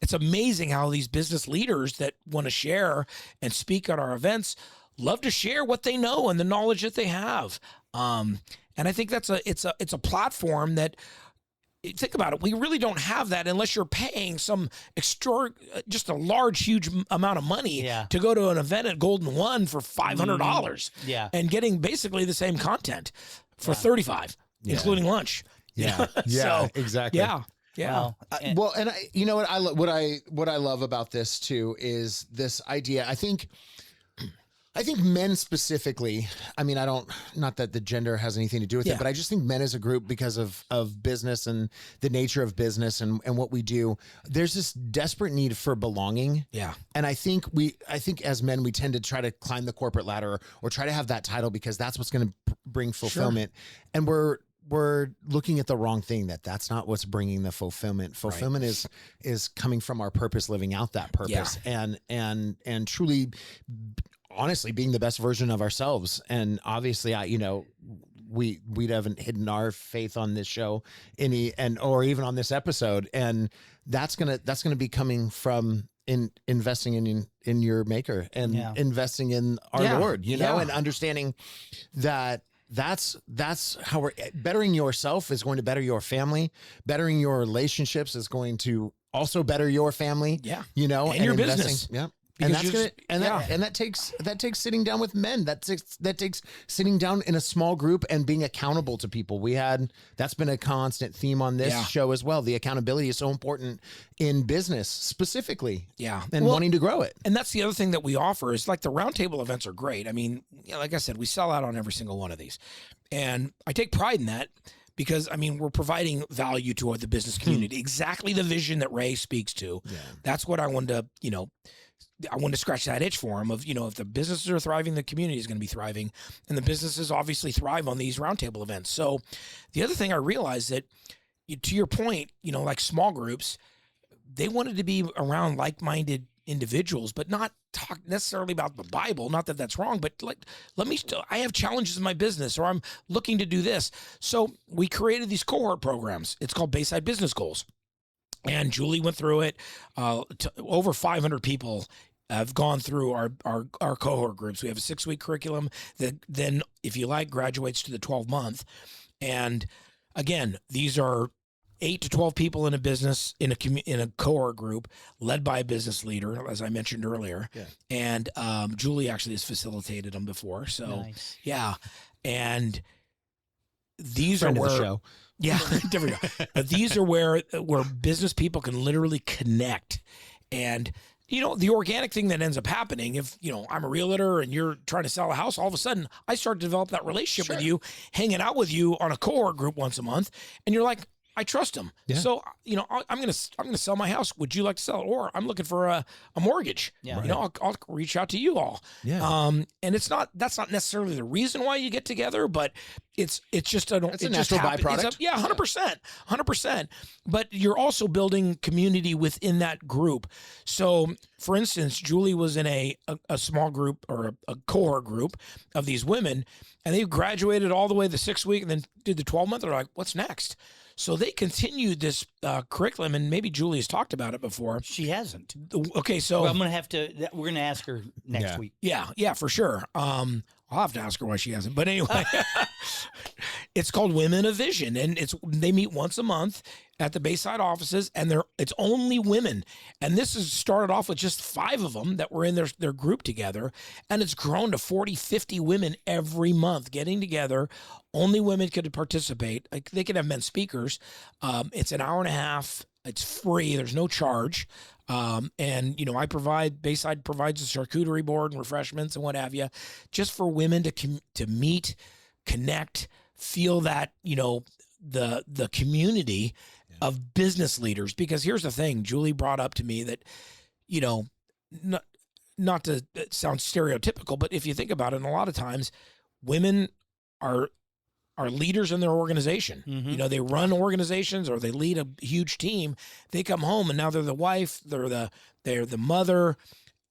it's amazing how these business leaders that want to share and speak at our events love to share what they know and the knowledge that they have. And I think it's a platform that, think about it, we really don't have that unless you're paying some just a large, huge amount of money to go to an event at Golden One for $500 and getting basically the same content for $35, including lunch. Yeah. So, exactly. Yeah. Well, and what I love about this too is this idea. I think men specifically, I mean, not that the gender has anything to do with it, but I just think men as a group, because of business and the nature of business and what we do, there's this desperate need for belonging. Yeah. And I think as men, we tend to try to climb the corporate ladder or try to have that title because that's what's going to bring fulfillment. Sure. And we're looking at the wrong thing. That's not what's bringing the fulfillment. Fulfillment is coming from our purpose, living out that purpose, and truly, honestly, being the best version of ourselves. And obviously, we haven't hidden our faith on this show or even on this episode, and that's gonna be coming from investing in your Maker and investing in our Lord, and understanding that. That's how we're bettering yourself is going to better your family. Bettering your relationships is going to also better your family. Yeah. And your business. Yeah. And that takes sitting down with men. That takes sitting down in a small group and being accountable to people. That's been a constant theme on this show as well. The accountability is so important in business specifically. Yeah. And wanting to grow it. And that's the other thing that we offer is like the roundtable events are great. I mean, like I said, we sell out on every single one of these. And I take pride in that. Because, I mean, we're providing value to the business community. Exactly the vision that Ray speaks to. Yeah. That's what I wanted to, I wanted to scratch that itch for them of, if the businesses are thriving, the community is going to be thriving, and the businesses obviously thrive on these roundtable events. So the other thing I realized that, to your point, like small groups, they wanted to be around like-minded individuals, but not talk necessarily about the Bible. Not that that's wrong, but like, I have challenges in my business, or I'm looking to do this. So we created these cohort programs. It's called Bayside Business Goals. And Julie went through it. Over 500 people have gone through our cohort groups. We have a 6-week curriculum that then, if you like, graduates to the 12-month. And again, these are 8 to 12 people in a business, in a cohort group led by a business leader, as I mentioned earlier. Yeah. And Julie actually has facilitated them before. So nice. Yeah. And these Friend are where, of the show. Yeah, different. But these are where business people can literally connect. And the organic thing that ends up happening, if, I'm a realtor and you're trying to sell a house, all of a sudden I start to develop that relationship with you, hanging out with you on a cohort group once a month. And you're like, I trust him. Yeah. So, I'm going to sell my house. Would you like to sell it? Or I'm looking for a mortgage. Yeah. Right. I'll reach out to you all. Yeah. And that's not necessarily the reason why you get together, but it's just a natural byproduct. 100%. But you're also building community within that group. So, for instance, Julie was in a small group, or a cohort group of these women, and they graduated all the way the 6 week and then did the 12-month. They're like, what's next? So they continued this curriculum, and maybe Julie has talked about it before. She hasn't. Okay, so we're going to ask her next week. Yeah, for sure. I'll have to ask her why she hasn't. But anyway, it's called Women of Vision, and they meet once a month at the Bayside offices, and it's only women. And this has started off with just 5 of them that were in their group together, and it's grown to 40, 50 women every month getting together. Only women could participate. Like, they can have men speakers. It's an hour and a half. It's free. There's no charge. And Bayside provides a charcuterie board and refreshments and what have you, just for women to meet, connect, feel that, the community of business leaders. Because here's the thing, Julie brought up to me that, not to sound stereotypical, but if you think about it, a lot of times women are leaders in their organization. Mm-hmm. They run organizations, or they lead a huge team. They come home and now they're the wife, they're the mother,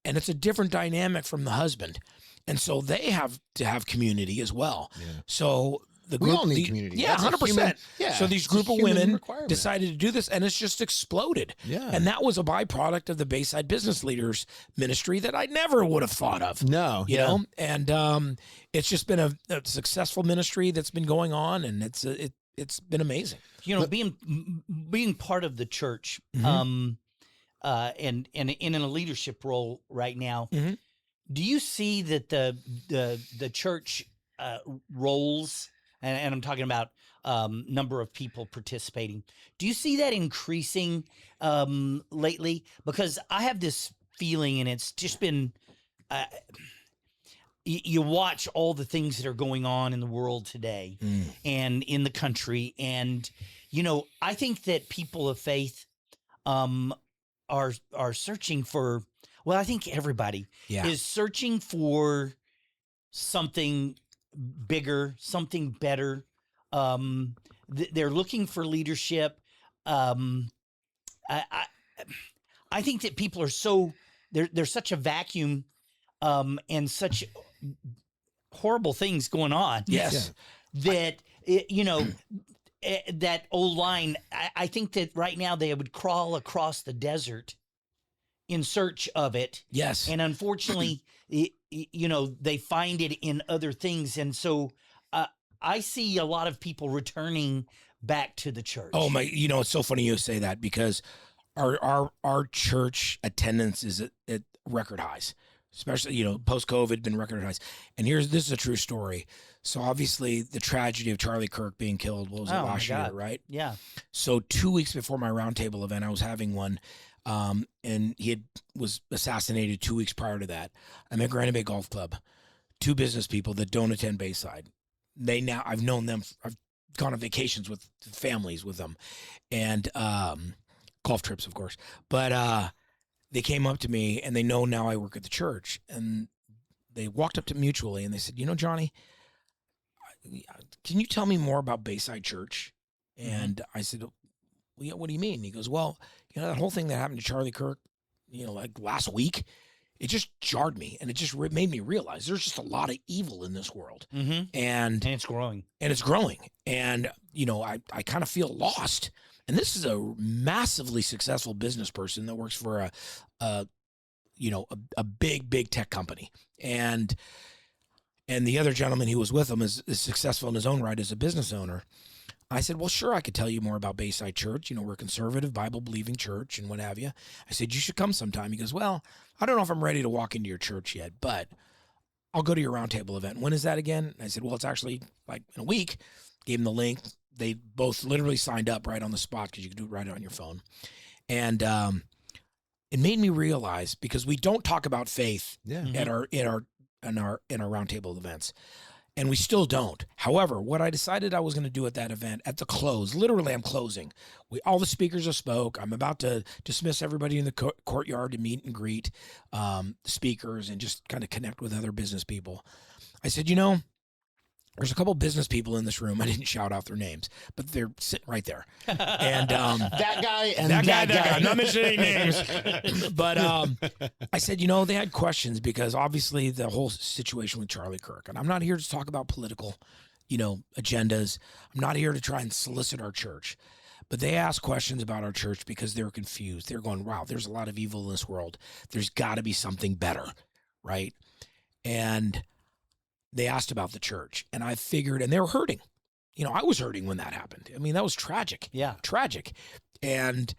and it's a different dynamic from the husband. And so they have to have community as well. Yeah. So we all need community. Yeah, 100%. So these group of women decided to do this, and it's just exploded. Yeah. And that was a byproduct of the Bayside Business Leaders Ministry that I never would have thought of. No. You know? And it's just been a successful ministry that's been going on, and it's been amazing. Being part of the church, mm-hmm. And in a leadership role right now, mm-hmm. do you see that the church roles, and I'm talking about number of people participating, do you see that increasing lately? Because I have this feeling, and it's just been, you watch all the things that are going on in the world today and in the country. And, I think that people of faith are searching for, well, I think everybody is searching for something bigger, something better. They're looking for leadership. I think that people are there's such a vacuum and such horrible things going on. Yes. That, that old line, I think that right now they would crawl across the desert in search of it. Yes. And unfortunately, they find it in other things. And so I see a lot of people returning back to the church. Oh my, it's so funny you say that, because our church attendance is at record highs, especially, post-COVID, been record highs. And this is a true story. So obviously the tragedy of Charlie Kirk being killed, what was it, last year, right? Yeah. So 2 weeks before my roundtable event, I was having one, and he was assassinated 2 weeks prior to that. I'm at Granite Bay Golf Club. 2 business people that don't attend Bayside. I've known them. I've gone on vacations with families with them, and golf trips, of course. But they came up to me, and they know now I work at the church, and they walked up to mutually and they said, Johnny, can you tell me more about Bayside Church? And I said, well, yeah, what do you mean? He goes, well, that whole thing that happened to Charlie Kirk, like last week, it just jarred me, and it just made me realize there's just a lot of evil in this world. And it's growing. And it's growing. And, I kind of feel lost. And this is a massively successful business person that works for a big tech company. And the other gentleman who was with him is successful in his own right as a business owner. I said, well, sure, I could tell you more about Bayside Church. We're a conservative, Bible-believing church and what have you. I said, you should come sometime. He goes, well, I don't know if I'm ready to walk into your church yet, but I'll go to your Roundtable event. When is that again? And I said, well, it's actually like in a week. Gave him the link. They both literally signed up right on the spot because you can do it right on your phone. And it made me realize, because we don't talk about faith at our Roundtable events. And we still don't. However, what I decided I was going to do at that event, at the close, literally I'm closing. All the speakers have spoke. I'm about to dismiss everybody in the courtyard to meet and greet the speakers and just kind of connect with other business people. I said, there's a couple business people in this room. I didn't shout out their names, but they're sitting right there. And that guy and that guy. I'm not mentioning names. But I said, they had questions because obviously the whole situation with Charlie Kirk. And I'm not here to talk about political, agendas. I'm not here to try and solicit our church. But they asked questions about our church because they were confused. They're going, wow, there's a lot of evil in this world. There's got to be something better, right? And they asked about the church, and I figured, and they were hurting. I was hurting when that happened. I mean, that was tragic. Yeah. Tragic. And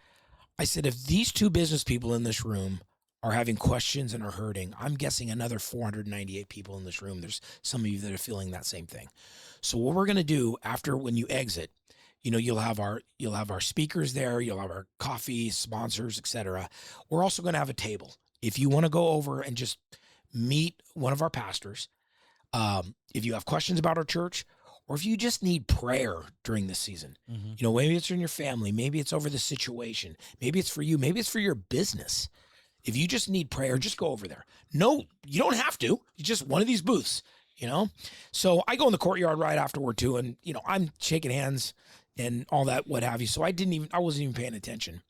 I said, if these two business people in this room are having questions and are hurting, I'm guessing another 498 people in this room, there's some of you that are feeling that same thing. So what we're going to do after, when you exit, you'll have our speakers there, you'll have our coffee, sponsors, etc. We're also going to have a table. If you want to go over and just meet one of our pastors, if you have questions about our church, or if you just need prayer during this season, maybe it's in your family, maybe it's over the situation, maybe it's for you, maybe it's for your business. If you just need prayer, just go over there. No, you don't have to. You just one of these booths, So I go in the courtyard right afterward too, and I'm shaking hands and all that, what have you. So I wasn't even paying attention.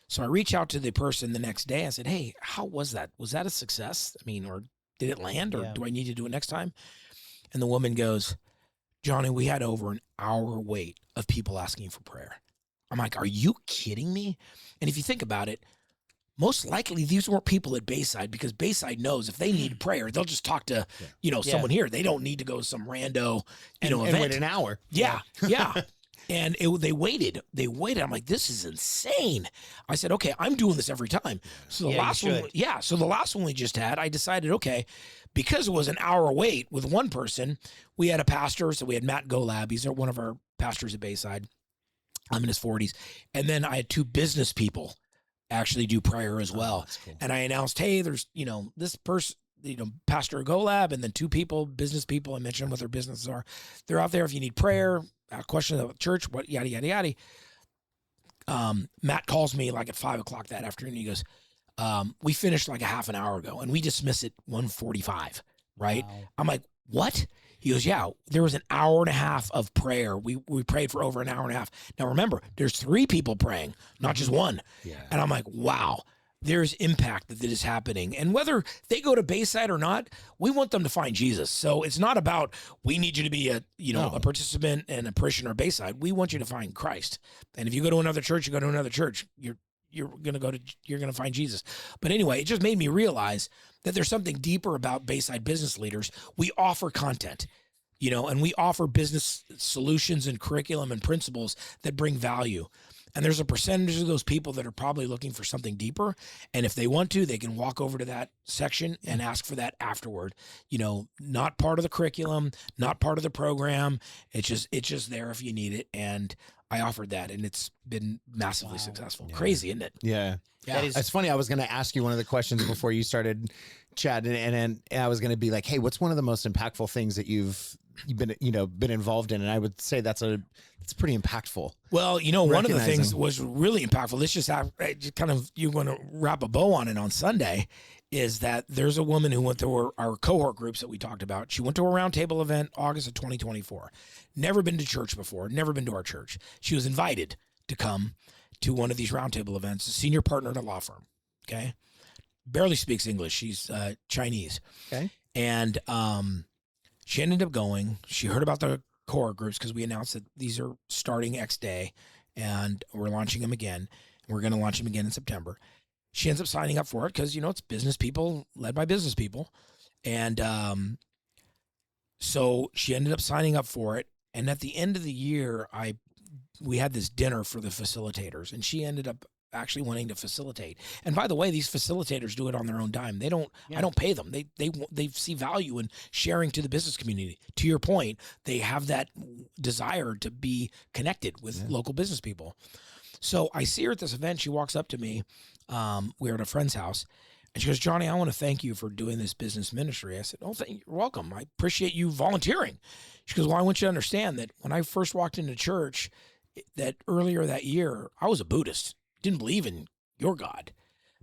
So I reach out to the person the next day. I said, hey, how was that? Was that a success? I mean, or did it land, or do I need to do it next time? And the woman goes, Johnny, we had over an hour wait of people asking for prayer. I'm like, are you kidding me? And if you think about it, most likely these weren't people at Bayside, because Bayside knows if they need prayer, they'll just talk to, someone here. They don't need to go to some rando, event. And wait an hour. Yeah. And they waited. I'm like, this is insane. I said, okay, I'm doing this every time. So the last one, so the last one we just had, I decided, okay, because it was an hour wait with one person, we had a pastor. So we had Matt Golab. He's one of our pastors at Bayside. I'm in his 40s. And then I had two business people actually do prayer as well. Cool. And I announced, hey, there's, this person, Pastor Golab, and then two people, business people. I mentioned what their businesses are. They're out there if you need prayer, questions about church, what, yada, yada, yada. Matt calls me like at 5:00 that afternoon. He goes, we finished like a half an hour ago, and we dismiss it 1:45, right? Wow. I'm like, what? He goes, yeah, there was an hour and a half of prayer. We prayed for over an hour and a half. Now remember, there's 3 people praying, not just one. Yeah. And I'm like, wow, there's impact that is happening. And whether they go to Bayside or not, we want them to find Jesus. So it's not about, we need you to be a participant and a parishioner of Bayside. We want you to find Christ. And if you go to another church, you go to another church, you're going to find Jesus. But anyway, it just made me realize that there's something deeper about Bayside Business Leaders. We offer content, and we offer business solutions and curriculum and principles that bring value. And there's a percentage of those people that are probably looking for something deeper. And if they want to, they can walk over to that section and ask for that afterward. Not part of the curriculum, not part of the program. It's just there if you need it. And I offered that, and it's been massively successful. Yeah. Crazy, isn't it? Yeah. It's funny. I was going to ask you one of the questions before you started chatting, and I was going to be like, hey, what's one of the most impactful things that you've you've been involved in, and I would say that's pretty impactful. Well, one of the things was really impactful. Let's just you're going to wrap a bow on it on Sunday, is that there's a woman who went to our cohort groups that we talked about. She went to a roundtable event August of 2024. Never been to church before, never been to our church. She was invited to come to one of these roundtable events, a senior partner at a law firm. Okay. Barely speaks English. She's Chinese. Okay. And she ended up going. She heard about the cohort groups because we announced that these are starting X day, and we're launching them again. We're going to launch them again in September. She ends up signing up for it because, it's business people led by business people. And so she ended up signing up for it. And at the end of the year, we had this dinner for the facilitators, and she ended up actually wanting to facilitate. And by the way, these facilitators do it on their own dime. They don't, I don't pay them. They see value in sharing to the business community. To your point, they have that desire to be connected with local business people. So I see her at this event. She walks up to me. We're at a friend's house, and she goes, "Johnny, I want to thank you for doing this business ministry." I said, "Oh, you're welcome. I appreciate you volunteering." She goes, "Well, I want you to understand that when I first walked into church, that earlier that year, I was a Buddhist. Didn't believe in your God."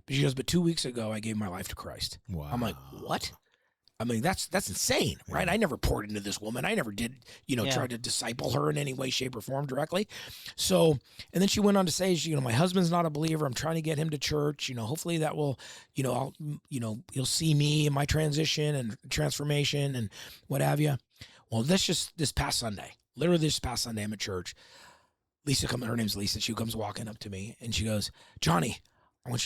But she goes, "But 2 weeks ago, I gave my life to Christ." Wow. I'm like, "What?" I mean, that's insane, right? I never poured into this woman. I never did, try to disciple her in any way, shape, or form directly. So, and then she went on to say, "My husband's not a believer. I'm trying to get him to church. Hopefully that will, you'll see me in my transition and transformation and what have you." Well, this past Sunday, literally this past Sunday, I'm at church. Her name's Lisa. She comes walking up to me and she goes, "Johnny, I want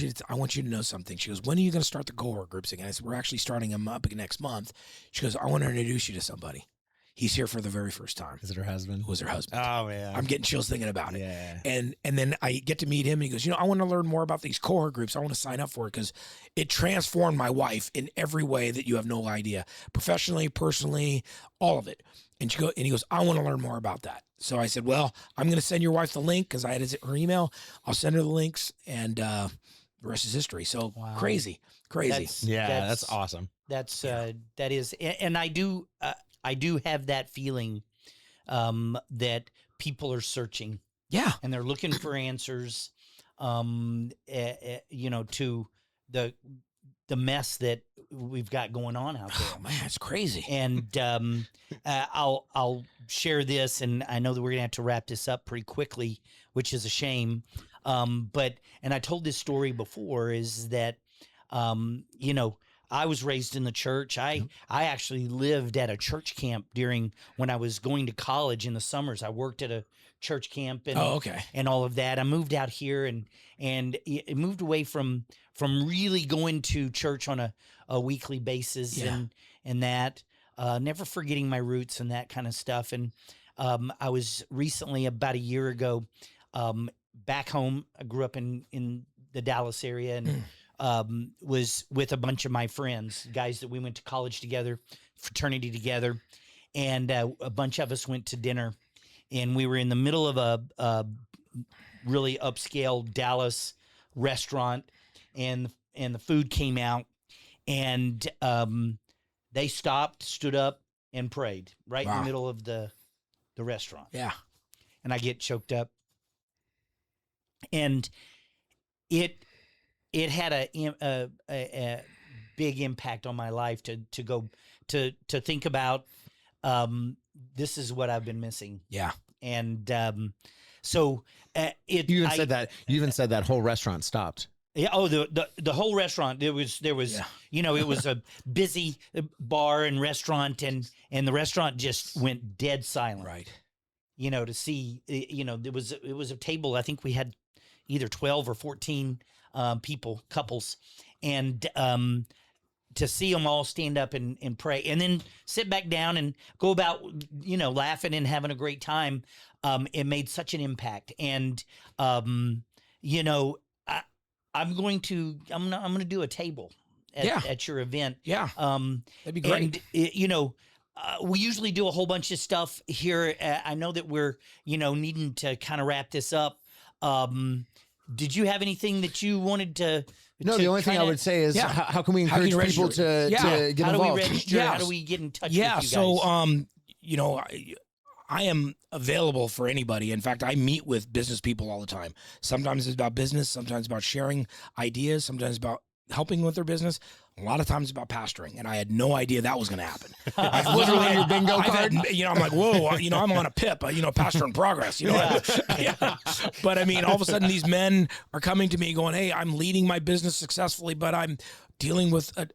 you to know something." She goes, "When are you going to start the cohort groups again?" I said, "We're actually starting them up next month." She goes, "I want to introduce you to somebody. He's here for the very first time." Is it her husband? It was her husband. Oh, yeah. I'm getting chills thinking about it. Yeah. And then I get to meet him, and he goes, "I want to learn more about these cohort groups. I want to sign up for it because it transformed my wife in every way that you have no idea. Professionally, personally, all of it." And he goes, "I want to learn more about that." So I said, "Well, I'm going to send your wife the link because I had her email. I'll send her the links, and the rest is history." So crazy. That's awesome. That is, and I do have that feeling that people are searching. Yeah. And they're looking for answers, to the mess that we've got going on out there. Oh, man, it's crazy. And I'll share this, and I know that we're gonna have to wrap this up pretty quickly, which is a shame. But I told this story before, is that I was raised in the church. I actually lived at a church camp when I was going to college in the summers. I worked at a church camp and and all of that. I moved out here and it moved away from really going to church on a weekly basis and that never forgetting my roots and that kind of stuff. And I was recently, about a year ago, back home. I grew up in the Dallas area and was with a bunch of my friends, guys that we went to college together, fraternity together, and a bunch of us went to dinner. And we were in the middle of a really upscale Dallas restaurant, and the food came out, and they stopped, stood up, and prayed right in the middle of the restaurant. Yeah, and I get choked up, and it had a big impact on my life to think about. This is what I've been missing. Yeah. And so you even said that whole restaurant stopped. Yeah. Oh, the whole restaurant. There was it was a busy bar and restaurant, and the restaurant just went dead silent. Right. To see, it was a table. I think we had either 12 or 14 couples, and to see them all stand up and pray and then sit back down and go about, laughing and having a great time. It made such an impact. And, I'm going to do a table at your event. Yeah. That'd be great. And, we usually do a whole bunch of stuff here. I know that we're, needing to kind of wrap this up. Did you have anything that you wanted to? No, the only thing I would say is how can we encourage people to get involved? How do we register? How do we get in touch with you guys? So you know, I am available for anybody. In fact, I meet with business people all the time. Sometimes it's about business, sometimes about sharing ideas, sometimes about helping with their business. A lot of times about pastoring, and I had no idea that was going to happen. I've literally on your bingo card. I'm like, whoa, I'm on a PIP, pastor in progress, Yeah. But I mean, all of a sudden these men are coming to me going, hey, I'm leading my business successfully, but I'm dealing with, an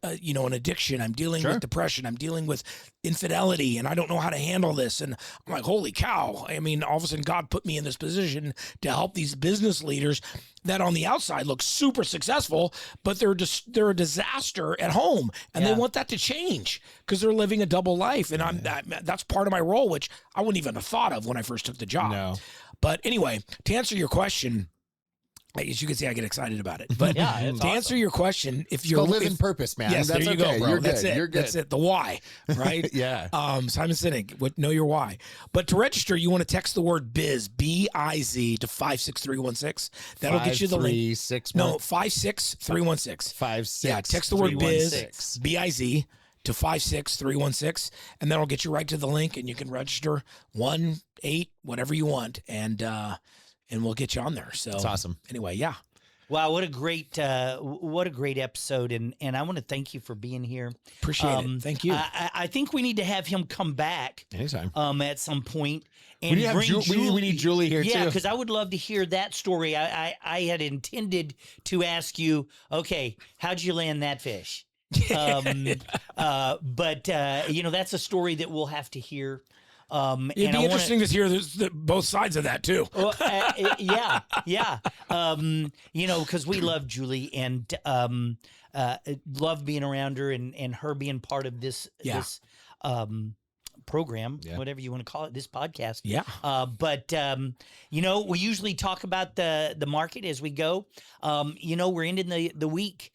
addiction. I'm dealing with depression. I'm dealing with infidelity, and I don't know how to handle this. And I'm like, holy cow. I mean, all of a sudden God put me in this position to help these business leaders that on the outside look super successful, but they're a disaster at home, and they want that to change because they're living a double life. And that's part of my role, which I wouldn't even have thought of when I first took the job. No. But anyway, to answer your question, as you can see, I get excited about it. But to answer your question, if you're living purpose, man. Yes, that's there you okay. go, bro. You're That's good. it. You're good. That's it. The why, right? Yeah. Simon Sinek, know your why. But to register, you want to text the word biz, B-I-Z, to 56316. That'll get you the link. 56316. 56. Yeah, text the word biz, B-I-Z, to 56316, and that'll get you right to the link, and you can register 1, 8, whatever you want, and we'll get you on there. So that's awesome. Anyway, yeah. Wow, what a great episode, and I want to thank you for being here. Appreciate it. Thank you. I think we need to have him come back anytime. At some point, and we need Julie here too. Yeah, because I would love to hear that story. I had intended to ask you, okay, how'd you land that fish? But that's a story that we'll have to hear. It'd be interesting to hear both sides of that too. Yeah. Because we love Julie and love being around her and her being part of this program, whatever you want to call it, this podcast. Yeah. But we usually talk about the market as we go. We're ending the week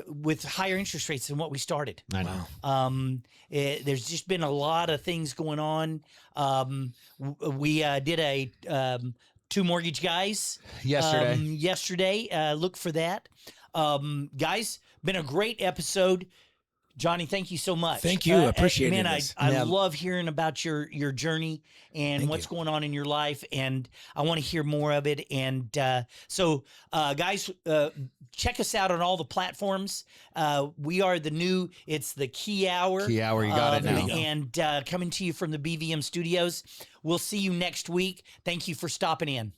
with higher interest rates than what we started. I know. There's just been a lot of things going on. We did a Two Mortgage Guys yesterday. Look for that. Guys, been a great episode. Johnny, thank you so much. Thank you. Appreciate it. Man, I love hearing about your journey and what's going on in your life, and I want to hear more of it. And so, guys, check us out on all the platforms. We are it's the Key Hour. Key Hour, you got it now. And coming to you from the BVM studios. We'll see you next week. Thank you for stopping in.